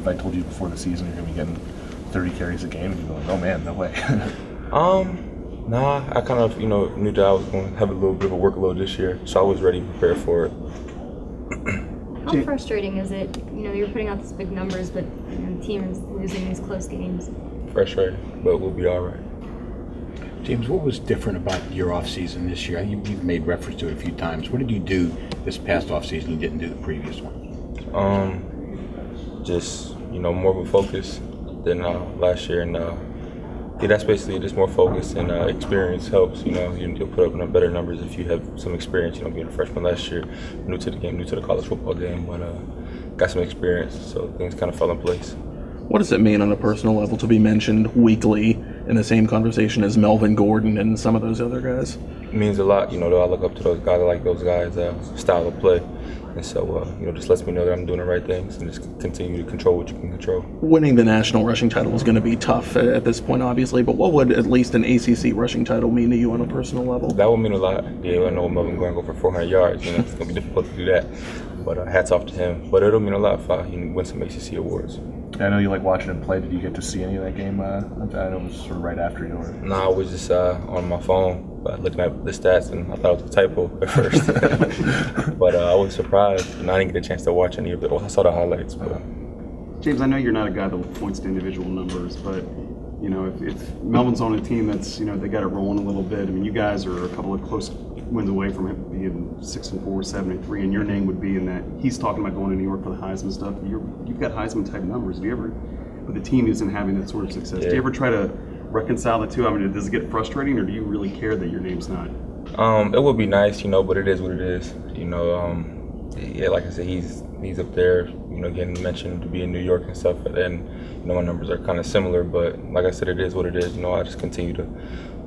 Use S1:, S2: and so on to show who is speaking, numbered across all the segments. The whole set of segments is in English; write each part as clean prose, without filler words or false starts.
S1: if I told you before the season you're going to be getting 30 carries a game, you'd be like, oh man, no way.
S2: Nah, I kind of, knew that I was going to have a little bit of a workload this year, so I was ready to prepare for it.
S3: How frustrating is it? You're putting out these big numbers, but the team is losing these close games.
S2: Frustrating, but we'll be all right.
S4: James, what was different about your off season this year? You've made reference to it a few times. What did you do this past off season you didn't do the previous one?
S2: Just more of a focus than last year, and that's basically just more focus and experience helps. You'll put up better numbers if you have some experience. Being a freshman last year, new to the game, new to the college football game, but got some experience, so things kind of fell in place.
S5: What does it mean on a personal level to be mentioned weekly in the same conversation as Melvin Gordon and some of those other guys?
S2: It means a lot. I look up to those guys. I like those guys' style of play. And so, just lets me know that I'm doing the right things and just continue to control what you can control.
S5: Winning the national rushing title is going to be tough at this point, obviously, but what would at least an ACC rushing title mean to you on a personal level?
S2: That would mean a lot. Yeah, I know Melvin going to go for 400 yards. It's going to be difficult to do that. But hats off to him. But it'll mean a lot if he wins some ACC awards.
S1: I know you like watching him play. Did you get to see any of that game? I know it was sort of right after you were.
S2: No, I was just on my phone looking at the stats, and I thought it was a typo at first. But I was surprised, and I didn't get a chance to watch any of it. I saw the highlights. But.
S6: James, I know you're not a guy that points to individual numbers, but if Melvin's on a team that's they got it rolling a little bit. I mean, you guys are a couple of close wins away from him being 6-4, 7-3, and your name would be in that. He's talking about going to New York for the Heisman stuff. You've got Heisman type numbers. Do you ever, but the team isn't having that sort of success? Yeah. Do you ever try to reconcile the two? I mean, does it get frustrating, or do you really care that your name's not?
S2: It would be nice, but it is what it is. Yeah, like I said, he's up there, getting mentioned to be in New York and stuff, and my numbers are kind of similar. But like I said, it is what it is. I just continue to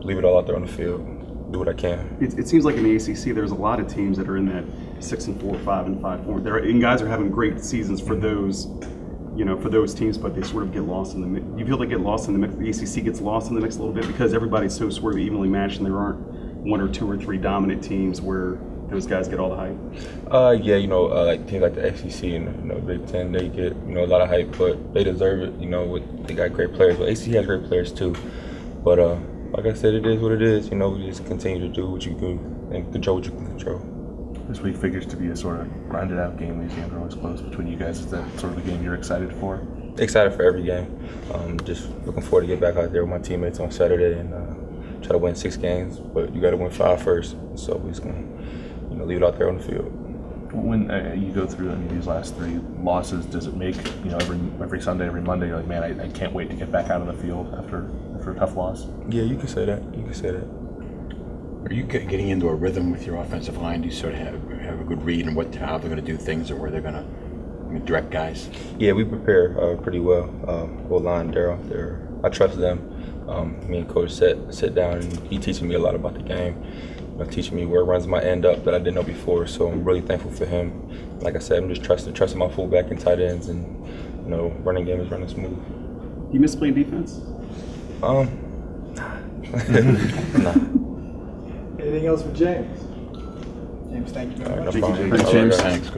S2: leave it all out there on the field, do what I can.
S6: It seems like in the ACC, there's a lot of teams that are in that 6-4, 5-5. And guys are having great seasons for those. For those teams, but they sort of get lost in the mix. You feel they get lost in the mix. The ACC gets lost in the mix a little bit because everybody's so sort of evenly matched, and there aren't one or two or three dominant teams where those guys get all the hype.
S2: Yeah, like teams like the SEC and Big Ten, they get a lot of hype, but they deserve it. They got great players, but ACC has great players too. But like I said, it is what it is. We just continue to do what you do and control what you can control.
S1: This week figures to be a sort of grinded out game. These games are always close between you guys. Is that sort of the game you're excited for?
S2: Excited for every game. Just looking forward to get back out there with my teammates on Saturday and try to win 6 games. But you got to win 5 first. So we're just going to leave it out there on the field.
S1: When you go through these last 3 losses, does it make every Sunday, every Monday, you're like, man, I can't wait to get back out on the field after a tough loss?
S2: Yeah, you can say that.
S4: Are you getting into a rhythm with your offensive line? Do you sort of have a good read on how they're going to do things or where they're going to direct guys?
S2: Yeah, we prepare pretty well. O-line, I trust them. Me and Coach sit down, and he teaching me a lot about the game. Teaching me where runs might end up that I didn't know before. So I'm really thankful for him. Like I said, I'm just trusting my fullback and tight ends, and running game is running smooth.
S6: You miss playing defense?
S2: Nah.
S7: Anything else for James? James, thank you very much.
S6: Thank you, James.
S4: Thanks.